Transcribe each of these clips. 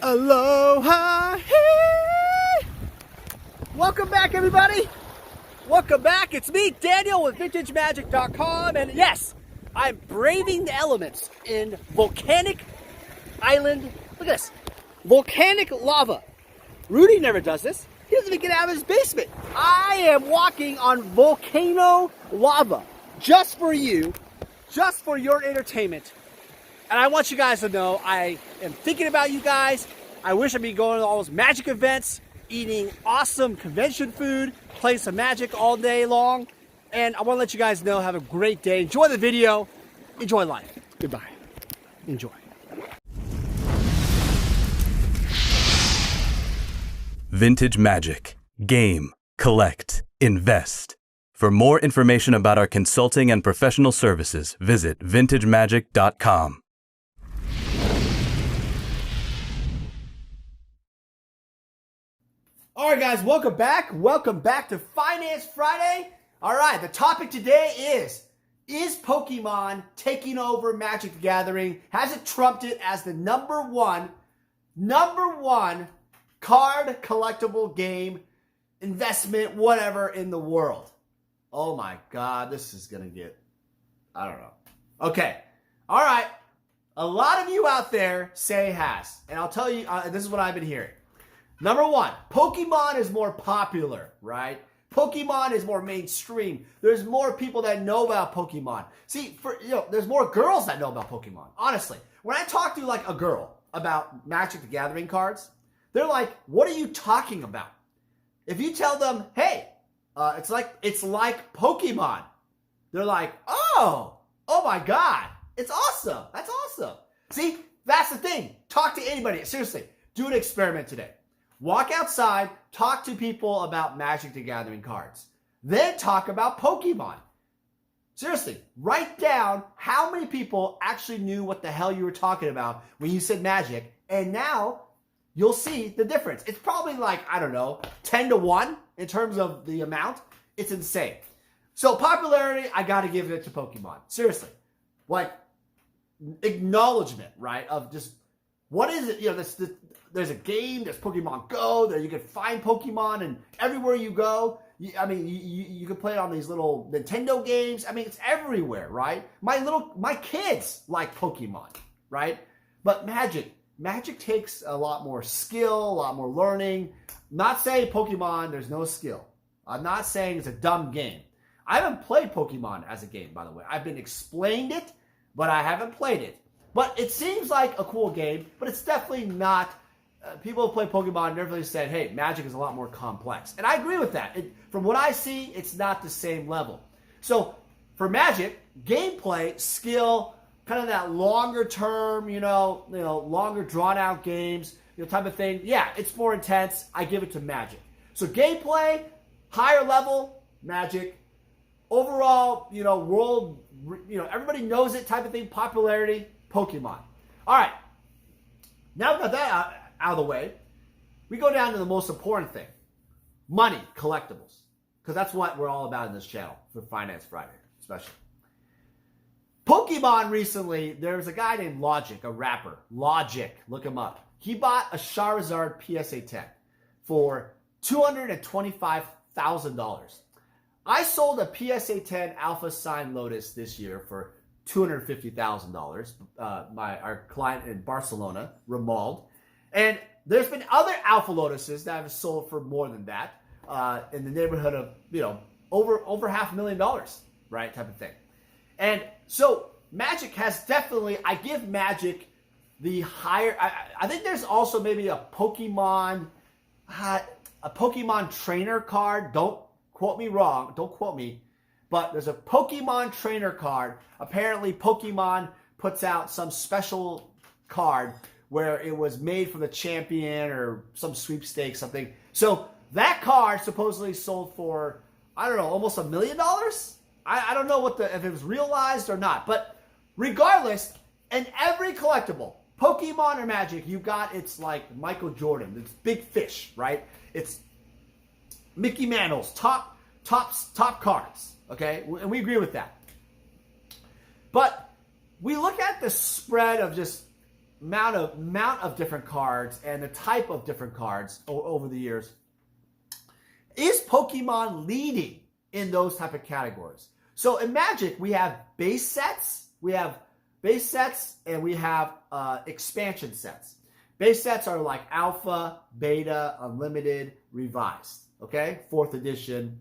Aloha! Hey! Welcome back, everybody. Welcome back. It's me, Daniel, with VintageMagic.com, and yes, I'm braving the elements in volcanic island. Look at this, volcanic lava. Rudy never does this. He doesn't even get out of his basement. I am walking on volcano lava just for you, just for your entertainment. And I want you guys to know I am thinking about you guys. I wish I'd be going to all those magic events, eating awesome convention food, playing some magic all day long. And I want to let you guys know, have a great day. Enjoy the video. Enjoy life. Goodbye. Enjoy. Vintage Magic. Game, collect, invest. For more information about our consulting and professional services, visit vintagemagic.com. All right, guys, welcome back. Welcome back to Finance Friday. All right, the topic today is Pokemon taking over Magic the Gathering? Has it trumped it as the number one card collectible game, investment, whatever in the world? Oh my God, this is going to get, I don't know. Okay, all right. A lot of you out there say it has. And I'll tell you, this is what I've been hearing. Number one, Pokemon is more popular, right? Pokemon is more mainstream. There's more people that know about Pokemon. See, there's more girls that know about Pokemon. Honestly, when I talk to like a girl about Magic the Gathering cards, they're like, "What are you talking about?" If you tell them, "Hey, it's like Pokemon," they're like, "Oh my God, it's awesome. That's awesome." See, that's the thing. Talk to anybody. Seriously, do an experiment today. Walk outside, talk to people about Magic the Gathering cards. Then talk about Pokemon. Seriously, write down how many people actually knew what the hell you were talking about when you said Magic, and now you'll see the difference. It's probably like, I don't know, 10 to 1 in terms of the amount. It's insane. So popularity, I got to give it to Pokemon. Seriously. Like, acknowledgement, right, of just, what is it? There's a game, there's Pokemon Go, there you can find Pokemon, and everywhere you go, you can play it on these little Nintendo games. I mean, it's everywhere, right? My kids like Pokemon, right? But Magic takes a lot more skill, a lot more learning. I'm not saying Pokemon, there's no skill. I'm not saying it's a dumb game. I haven't played Pokemon as a game, by the way. I've been explained it, but I haven't played it. But it seems like a cool game, but it's definitely not. People who play Pokemon never really said, hey, Magic is a lot more complex. And I agree with that. From what I see, it's not the same level. So for Magic, gameplay, skill, kind of that longer term, longer drawn out games, type of thing. Yeah, it's more intense. I give it to Magic. So gameplay, higher level, Magic. Overall, world, everybody knows it type of thing, popularity, Pokemon. All right. Now we've got that out of the way, we go down to the most important thing. Money, collectibles. Because that's what we're all about in this channel for Finance Friday, especially. Pokemon recently, there's a guy named Logic, a rapper. Logic, look him up. He bought a Charizard PSA 10 for $225,000. I sold a PSA 10 Alpha Sign Lotus this year for $250,000. Our client in Barcelona, Ramald. And there's been other Alpha Lotuses that have sold for more than that, in the neighborhood of, over $500,000, right, type of thing. And so Magic has definitely, I give Magic the higher, I think there's also maybe a Pokemon trainer card. Don't quote me wrong, don't quote me, but there's a Pokemon trainer card. Apparently Pokemon puts out some special card where it was made for the champion or some sweepstakes, something. So that card supposedly sold for, I don't know, almost $1 million? I don't know if it was realized or not. But regardless, in every collectible, Pokemon or Magic, you got, it's like Michael Jordan. It's big fish, right? It's Mickey Mantle's top cards, okay? And we agree with that. But we look at the spread of just amount of different cards and the type of different cards over the years, is Pokemon leading in those type of categories? So in Magic, we have base sets, and we have expansion sets. Base sets are like Alpha, Beta, Unlimited, Revised. Okay, 4th edition,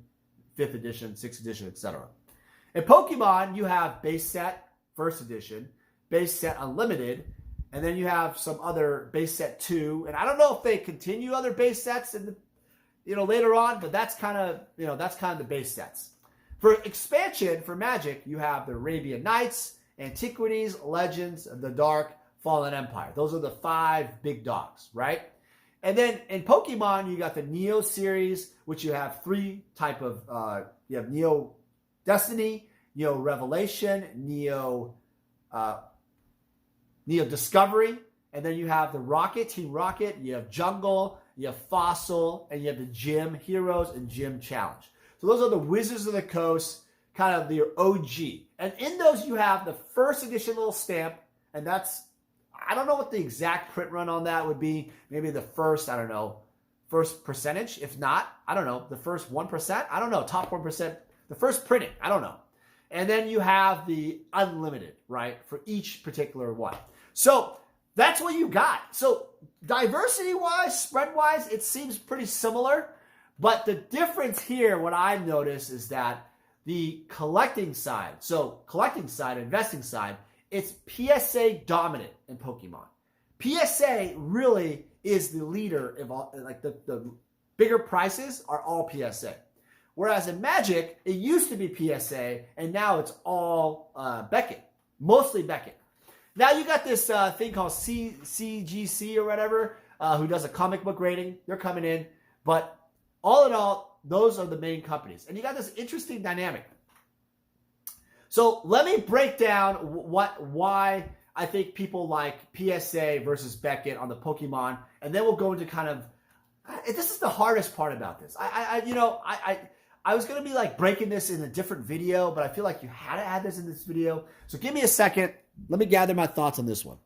5th edition, 6th edition, etc. In Pokemon, you have base set, 1st edition, base set Unlimited, and then you have some other base set 2. And I don't know if they continue other base sets in the, later on, but that's kind of the base sets. For expansion, for Magic, you have the Arabian Nights, Antiquities, Legends, The Dark, Fallen Empire. Those are the 5 big dogs, right? And then in Pokemon, you got the Neo series, which you have 3 type of, you have Neo Destiny, Neo Revelation, Neo Discovery, and then you have the Rocket, Team Rocket, you have Jungle, you have Fossil, and you have the Gym Heroes and Gym Challenge. So those are the Wizards of the Coast, kind of the OG. And in those, you have the 1st edition little stamp, and that's, I don't know what the exact print run on that would be. Maybe the first, I don't know, first percentage. If not, I don't know, the first 1%. I don't know, top 1%. The first printing, I don't know. And then you have the Unlimited, right, for each particular one. So that's what you got. So diversity-wise, spread-wise, it seems pretty similar. But the difference here, what I've noticed is that the collecting side, investing side, it's PSA dominant in Pokemon. PSA really is the leader of all, like the bigger prices are all PSA. Whereas in Magic, it used to be PSA, and now it's all Beckett, mostly Beckett. Now you got this thing called CGC or whatever, who does a comic book rating. They're coming in, but all in all, those are the main companies. And you got this interesting dynamic. So let me break down why I think people like PSA versus Beckett on the Pokemon, and then we'll go into kind of, this is the hardest part about this. I was going to be like breaking this in a different video, but I feel like you had to add this in this video. So give me a second. Let me gather my thoughts on this one.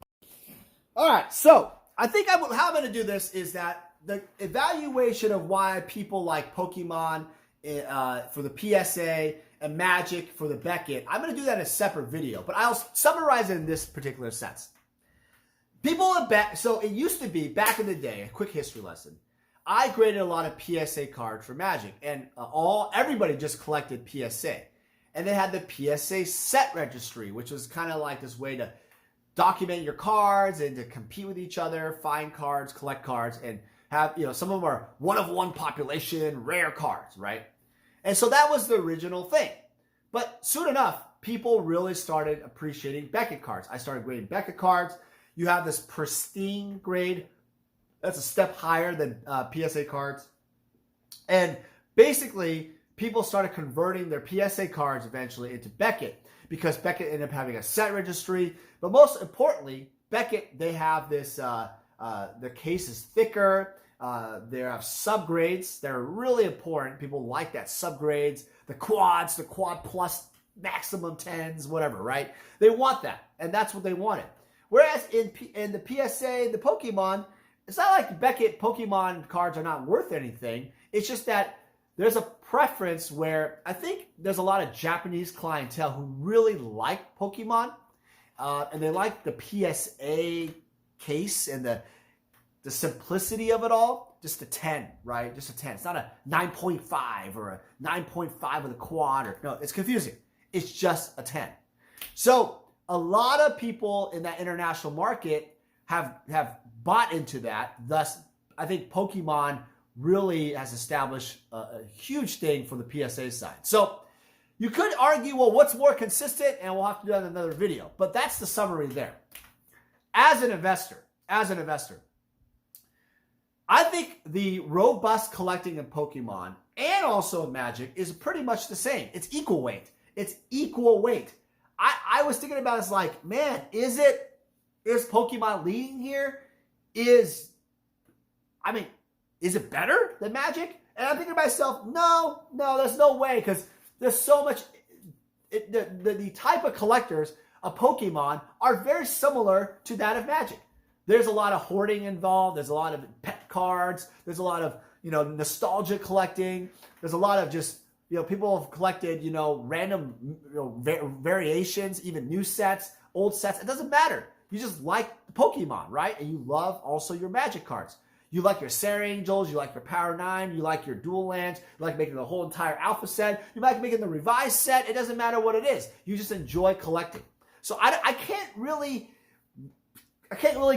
All right. So I think how I'm going to do this is that the evaluation of why people like Pokemon for the PSA and Magic for the Beckett, I'm going to do that in a separate video, but I'll summarize it in this particular sense. So it used to be, back in the day, a quick history lesson, I graded a lot of PSA cards for Magic, and everybody just collected PSA. And they had the PSA set registry, which was kind of like this way to document your cards and to compete with each other, find cards, collect cards, and have, some of them are one-of-one population, rare cards, right? And so that was the original thing. But soon enough, people really started appreciating Beckett cards. I started grading Beckett cards. You have this pristine grade. That's a step higher than PSA cards. And basically, people started converting their PSA cards eventually into Beckett because Beckett ended up having a set registry. But most importantly, Beckett, they have this, the case is thicker. They have subgrades that are really important. People like that, subgrades, the quads, the quad plus, maximum 10s, whatever, right? They want that, and that's what they wanted. Whereas in the PSA, the Pokemon, it's not like Beckett Pokemon cards are not worth anything. It's just that there's a preference where I think there's a lot of Japanese clientele who really like Pokemon, and they like the PSA case and the simplicity of it all. Just a 10, right? Just a 10. It's not a 9.5 or a 9.5 with a quad. No, it's confusing. It's just a 10. So a lot of people in that international market have bought into that. Thus, I think Pokemon really has established a huge thing for the PSA side. So you could argue, well, what's more consistent? And we'll have to do that in another video. But that's the summary there. As an investor, I think the robust collecting in Pokemon and also in Magic is pretty much the same. It's equal weight. It's equal weight. I was thinking about it's like, man, is Pokemon leading here? Is it better than Magic? And I'm thinking to myself, no, there's no way, because there's so much. The type of collectors of Pokemon are very similar to that of Magic. there's a lot of hoarding involved. There's a lot of pet cards. There's a lot of, nostalgia collecting. There's a lot of just, people have collected, random variations, even new sets, old sets. It doesn't matter. You just like Pokemon, right? And you love also your Magic cards. You like your Sarah Angels, you like your Power 9, you like your Dual Lands, you like making the whole entire Alpha set, you like making the revised set. It doesn't matter what it is. You just enjoy collecting. So I can't really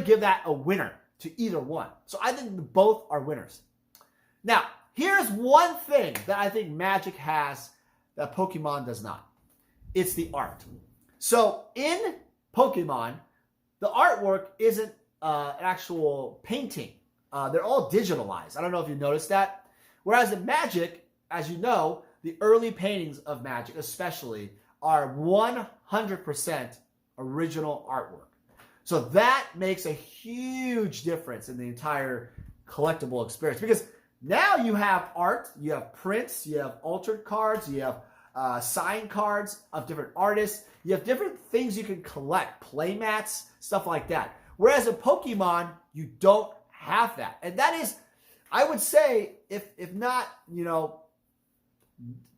give that a winner to either one. So I think both are winners. Now, here's one thing that I think Magic has that Pokemon does not. It's the art. So in Pokemon, the artwork isn't an actual painting. They're all digitalized. I don't know if you noticed that. Whereas in Magic, as you know, the early paintings of Magic especially are 100% original artwork. So that makes a huge difference in the entire collectible experience, because now you have art, you have prints, you have altered cards, you have signed cards of different artists, you have different things you can collect, play mats, stuff like that. Whereas in Pokemon, you don't have that. And that is, I would say, if not,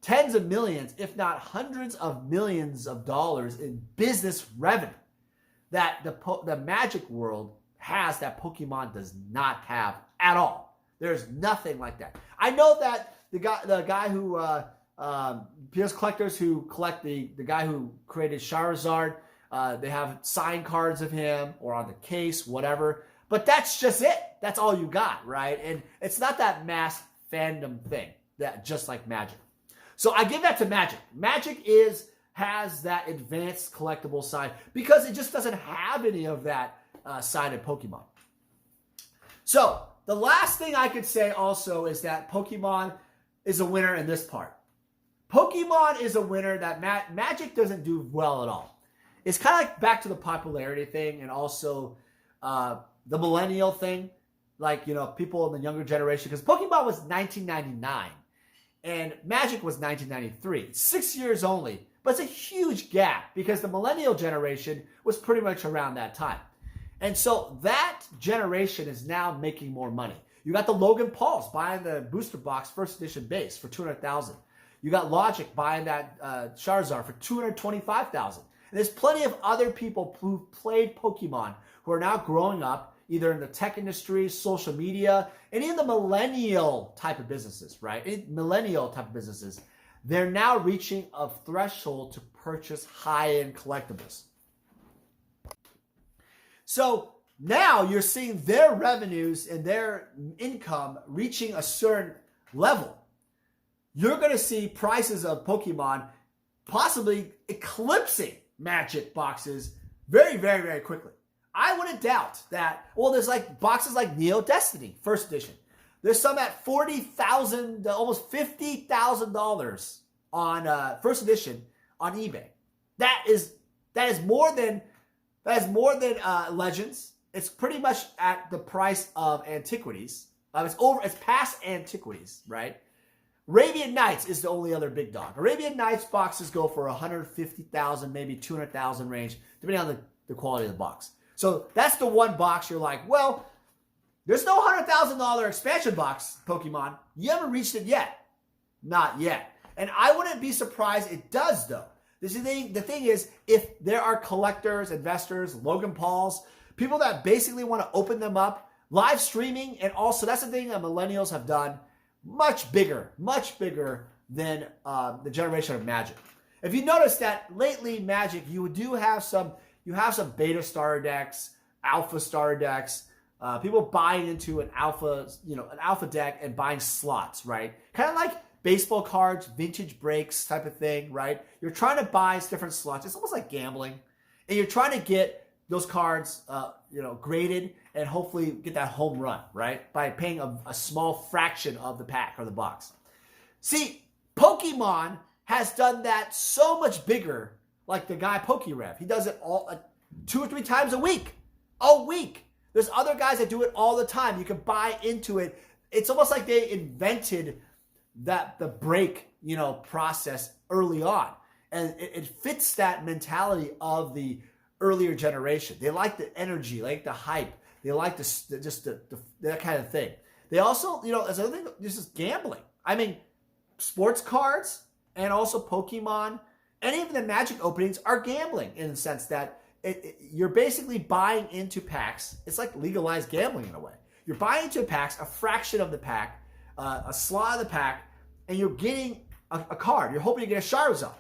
tens of millions, if not hundreds of millions of dollars in business revenue that the Magic world has that Pokemon does not have at all. There's nothing like that. I know that the guy who PS collectors who collect the guy who created Charizard, they have signed cards of him or on the case, whatever. But that's just it. That's all you got, right? And it's not that mass fandom thing that just like Magic. So I give that to Magic. Magic has that advanced collectible side because it just doesn't have any of that side in Pokemon. So the last thing I could say also is that Pokemon is a winner in this part. Pokemon is a winner that Magic doesn't do well at all. It's kind of like back to the popularity thing and also the millennial thing. Like, people in the younger generation. Because Pokemon was 1999 and Magic was 1993. It's 6 years only. But it's a huge gap because the millennial generation was pretty much around that time. And so that generation is now making more money. You got the Logan Pauls buying the booster box first edition base for $200,000. You got Logic buying that Charizard for $225,000. And there's plenty of other people who played Pokemon who are now growing up either in the tech industry, social media, any of the millennial type of businesses, right? Millennial type of businesses. They're now reaching a threshold to purchase high-end collectibles. So now you're seeing their revenues and their income reaching a certain level. You're going to see prices of Pokemon possibly eclipsing Magic boxes very, very, very quickly. I wouldn't doubt that. Well, there's like boxes like Neo Destiny, first edition. There's some at $40,000, almost $50,000 on first edition on eBay. That is more than Legends. It's pretty much at the price of Antiquities. It's past Antiquities, right? Arabian Nights is the only other big dog. Arabian Nights boxes go for $150,000, maybe $200,000 range, depending on the quality of the box. So that's the one box you're like, well, there's no $100,000 expansion box, Pokemon. You haven't reached it yet. Not yet. And I wouldn't be surprised it does, though. The thing is, if there are collectors, investors, Logan Pauls, people that basically want to open them up, live streaming, and also that's the thing that millennials have done much bigger than the generation of Magic. If you notice that lately Magic, you have some beta starter decks, alpha starter decks, people buying into an alpha deck and buying slots, right? Kind of like baseball cards, vintage breaks type of thing, right? You're trying to buy different slots. It's almost like gambling. And you're trying to get those cards, graded and hopefully get that home run, right? By paying a small fraction of the pack or the box. See, Pokemon has done that so much bigger, like the guy PokeRev. He does it all 2 or 3 times a week. There's other guys that do it all the time. You can buy into it. It's almost like they invented the break, process early on. And it fits that mentality of the earlier generation. They like the energy, like the hype. They like that kind of thing. They also, as another thing, this is gambling. I mean, sports cards and also Pokemon and even the Magic openings are gambling in the sense that you're basically buying into packs. It's like legalized gambling in a way. You're buying into packs, a fraction of the pack, a slot of the pack, and you're getting a card. You're hoping to get a Charizard.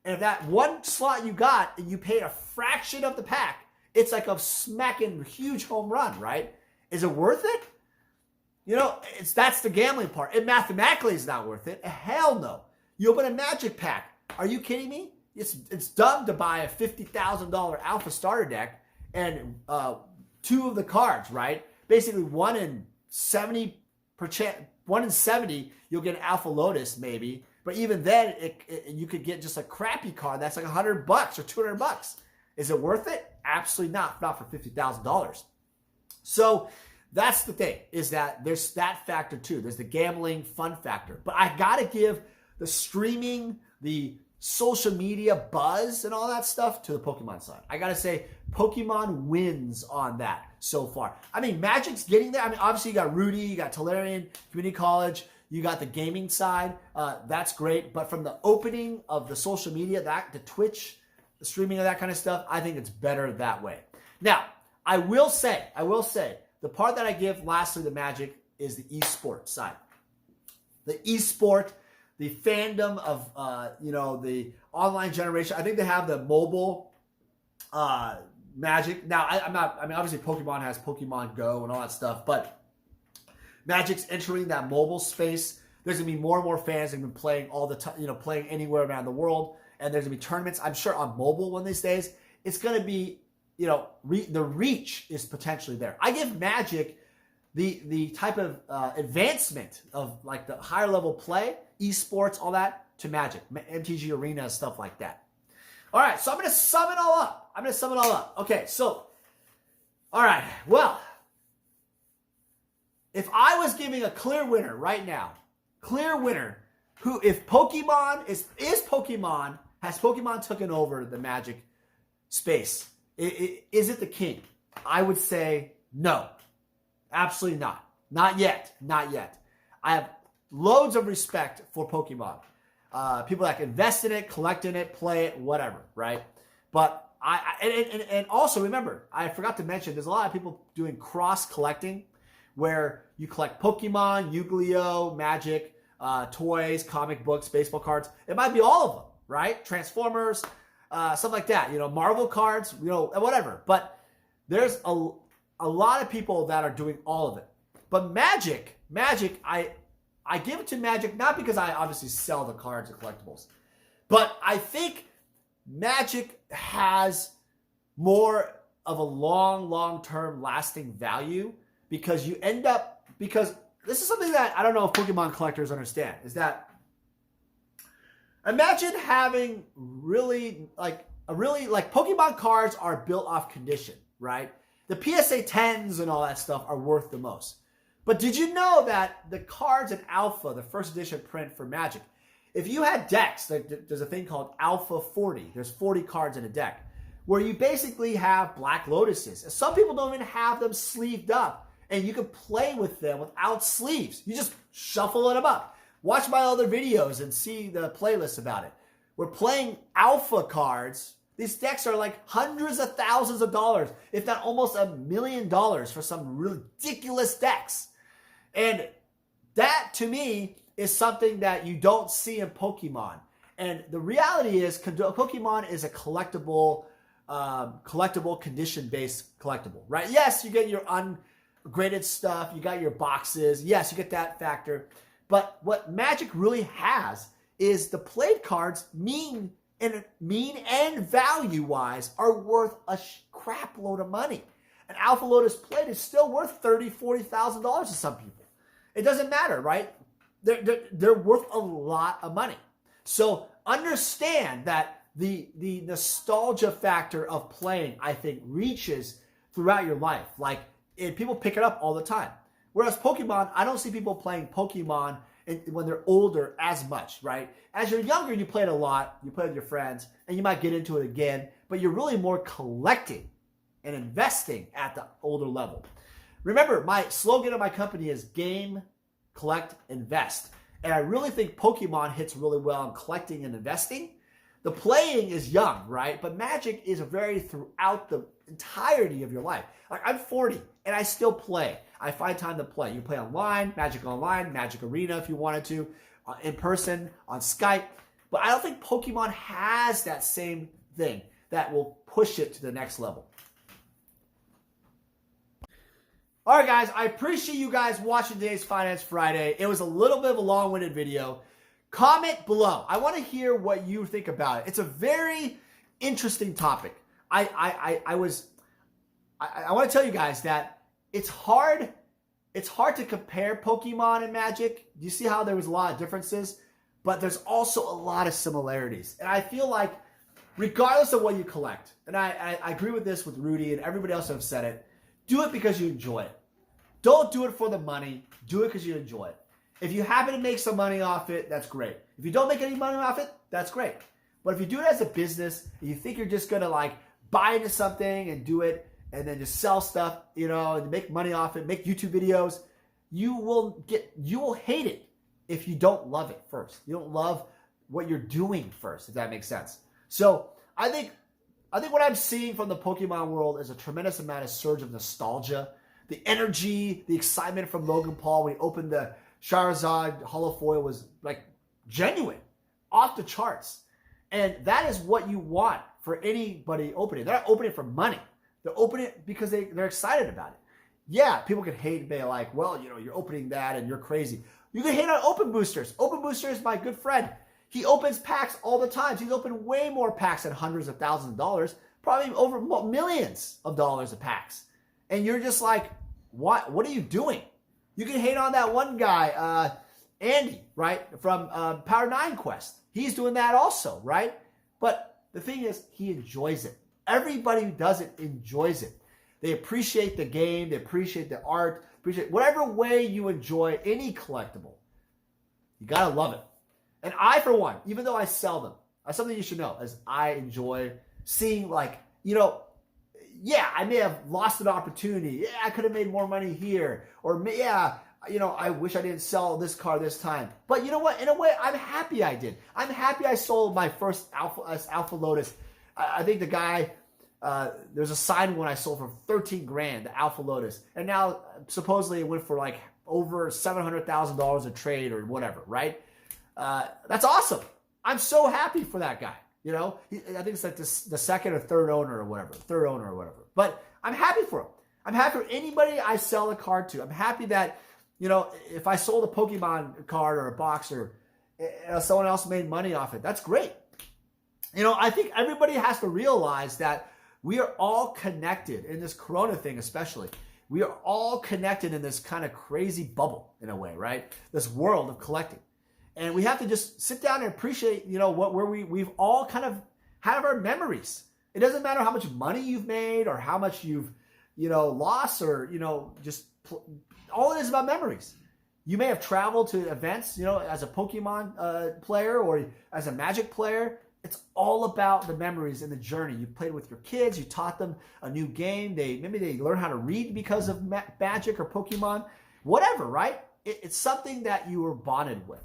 And if that one slot you got and you paid a fraction of the pack, it's like a smacking huge home run, right? Is it worth it? That's the gambling part. It mathematically is not worth it. Hell no. You open a Magic pack. Are you kidding me? It's dumb to buy a $50,000 Alpha Starter deck and 2 of the cards, right? Basically 1 in 70 you'll get an Alpha Lotus maybe, but even then you could get just a crappy card that's like $100 or $200. Is it worth it? Absolutely not for $50,000. So that's the thing, is that there's that factor too. There's the gambling fun factor. But I gotta give the streaming, the social media buzz and all that stuff to the Pokemon side. I gotta say, Pokemon wins on that so far. I mean, Magic's getting there. I mean, obviously you got Rudy, you got Tolarian, Community College, you got the gaming side. That's great. But from the opening of the social media, the Twitch, the streaming of that kind of stuff, I think it's better that way. Now, I will say, the part that I give lastly to Magic is the esports side. The esport, the fandom of, the online generation. I think they have the mobile Magic. Now, obviously Pokemon has Pokemon Go and all that stuff, but Magic's entering that mobile space. There's going to be more and more fans that have been playing all the time, playing anywhere around the world. And there's going to be tournaments, I'm sure, on mobile one of these days. It's going to be, the reach is potentially there. I give Magic the type of advancement of like the higher level play, esports, all that, to Magic, MTG Arena, stuff like that. All right, so I'm going to sum it all up. Okay, so, all right, well, if I was giving a clear winner right now, if Pokemon has Pokemon taken over the Magic space, is it the king? I would say no. Absolutely not. Not yet. I have loads of respect for Pokemon. People that can invest in it, collect in it, play it, whatever, right? But and also remember, I forgot to mention, there's a lot of people doing cross collecting where you collect Pokemon, Yu-Gi-Oh, Magic, toys, comic books, baseball cards. It might be all of them, right? Transformers, stuff like that. Marvel cards, whatever. But there's a lot of people that are doing all of it. But Magic, I give it to Magic not because I obviously sell the cards and collectibles, but I think Magic has more of a long-term lasting value because this is something that I don't know if Pokemon collectors understand, is that imagine having really Pokemon cards are built off condition, right? The PSA 10s and all that stuff are worth the most. But did you know that the cards in Alpha, the first edition print for Magic, if you had decks, there's a thing called Alpha 40. There's 40 cards in a deck where you basically have Black Lotuses. Some people don't even have them sleeved up, and you can play with them without sleeves. You just shuffle them up. Watch my other videos and see the playlist about it. We're playing Alpha cards. These decks are like hundreds of thousands of dollars, if not almost $1 million for some ridiculous decks. And that, to me, is something that you don't see in Pokemon. And the reality is, Pokemon is a collectible, condition-based collectible, right? Yes, you get your ungraded stuff. You got your boxes. Yes, you get that factor. But what Magic really has is the played cards mean and value-wise are worth a crap load of money. An Alpha Lotus plate is still worth $30,000, $40,000 to some people. It doesn't matter, right? They're worth a lot of money. So understand that the nostalgia factor of playing, I think, reaches throughout your life. Like, people pick it up all the time. Whereas Pokemon, I don't see people playing Pokemon when they're older as much, right? As you're younger, you play it a lot. You play with your friends, and you might get into it again. But you're really more collecting and investing at the older level. Remember, my slogan of my company is game, collect, invest. And I really think Pokemon hits really well on collecting and investing. The playing is young, right? But Magic is very throughout the entirety of your life. Like, I'm 40 and I still play. I find time to play. You play online, Magic Arena if you wanted to, in person, on Skype. But I don't think Pokemon has that same thing that will push it to the next level. All right, guys, I appreciate you guys watching today's Finance Friday. It was a little bit of a long-winded video. Comment below. I want to hear what you think about it. It's a very interesting topic. I want to tell you guys that it's hard to compare Pokemon and Magic. You see how there was a lot of differences, but there's also a lot of similarities. And I feel like regardless of what you collect, and I agree with this with Rudy and everybody else who have said it, do it because you enjoy it. Don't do it for the money. Do it because you enjoy it. If you happen to make some money off it, that's great. If you don't make any money off it, that's great. But if you do it as a business, and you think you're just going to like buy into something and do it and then just sell stuff, you know, and make money off it, make YouTube videos, you will hate it if you don't love it first. You don't love what you're doing first, if that makes sense. So I think what I'm seeing from the Pokemon world is a tremendous amount of surge of nostalgia. The energy, the excitement from Logan Paul when he opened the Charizard holofoil was like genuine, off the charts. And that is what you want for anybody opening. They're not opening for money. They're opening it because they're excited about it. Yeah, people can hate and be like, well, you know, you're opening that and you're crazy. You can hate on Open Boosters. Open Booster is my good friend. He opens packs all the time. He's opened way more packs than hundreds of thousands of dollars, probably over millions of dollars of packs. And you're just like, what are you doing? You can hate on that one guy, Andy, right, from Power 9 Quest. He's doing that also, right? But the thing is, he enjoys it. Everybody who does it enjoys it. They appreciate the game. They appreciate the art. Appreciate whatever way you enjoy any collectible. You got to love it. And I, for one, even though I sell them, something you should know is I enjoy seeing, like, you know, yeah, I may have lost an opportunity. Yeah, I could have made more money here. Or, yeah, you know, I wish I didn't sell this car this time. But you know what? In a way, I'm happy I did. I'm happy I sold my first Alpha Lotus. I think the guy, there's a signed one I sold for 13 grand, the Alpha Lotus. And now, supposedly, it went for like over $700,000 a trade or whatever, right? That's awesome. I'm so happy for that guy. You know, I think it's like the second or third owner or whatever. But I'm happy for him. I'm happy for anybody I sell a card to. I'm happy that, you know, if I sold a Pokemon card or a box or someone else made money off it, that's great. You know, I think everybody has to realize that we are all connected in this Corona thing, especially. We are all connected in this kind of crazy bubble in a way, right? This world of collecting. And we have to just sit down and appreciate, you know, where we've all kind of have our memories. It doesn't matter how much money you've made or how much you've, you know, lost or, you know, just all it is about memories. You may have traveled to events, you know, as a Pokemon player or as a Magic player. It's all about the memories and the journey. You played with your kids. You taught them a new game. Maybe they learn how to read because of Magic or Pokemon. Whatever, right? It's something that you were bonded with.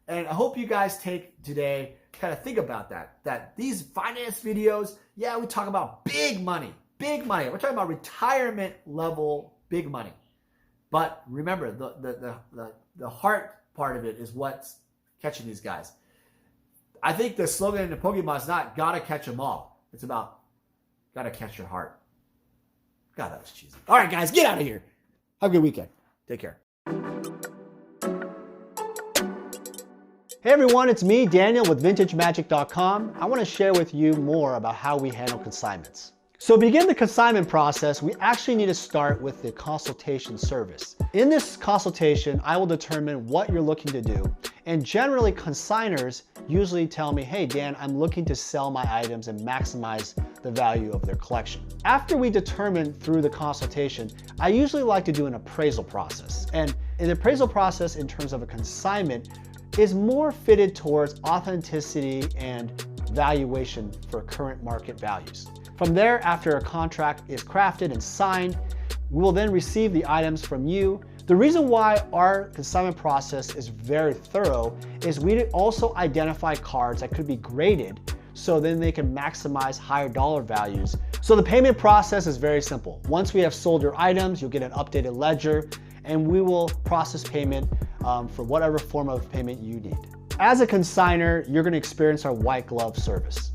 And I hope you guys take today, kind of think about that these finance videos, yeah, we talk about big money. We're talking about retirement level big money. But remember, the heart part of it is what's catching these guys. I think the slogan in the Pokemon is not gotta catch them all. It's about gotta catch your heart. God, that was cheesy. All right, guys, get out of here. Have a good weekend. Take care. Hey everyone, it's me, Daniel with VintageMagic.com. I want to share with you more about how we handle consignments. So to begin the consignment process, we actually need to start with the consultation service. In this consultation, I will determine what you're looking to do. And generally, consigners usually tell me, hey Dan, I'm looking to sell my items and maximize the value of their collection. After we determine through the consultation, I usually like to do an appraisal process. And an appraisal process in terms of a consignment is more fitted towards authenticity and valuation for current market values. From there, after a contract is crafted and signed, We will then receive the items from you. The reason why our consignment process is very thorough is we also identify cards that could be graded so then they can maximize higher dollar values. So the payment process is very simple. Once we have sold your items, you'll get an updated ledger and we will process payment for whatever form of payment you need. As a consignor, you're gonna experience our white glove service.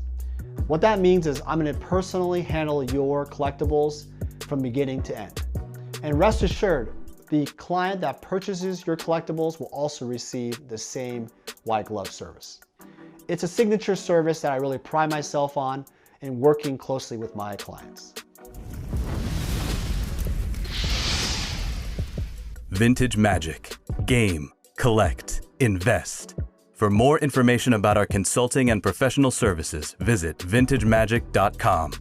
What that means is I'm gonna personally handle your collectibles from beginning to end. And rest assured, the client that purchases your collectibles will also receive the same white glove service. It's a signature service that I really pride myself on in working closely with my clients. Vintage Magic. Game, collect, invest. For more information about our consulting and professional services, visit vintagemagic.com.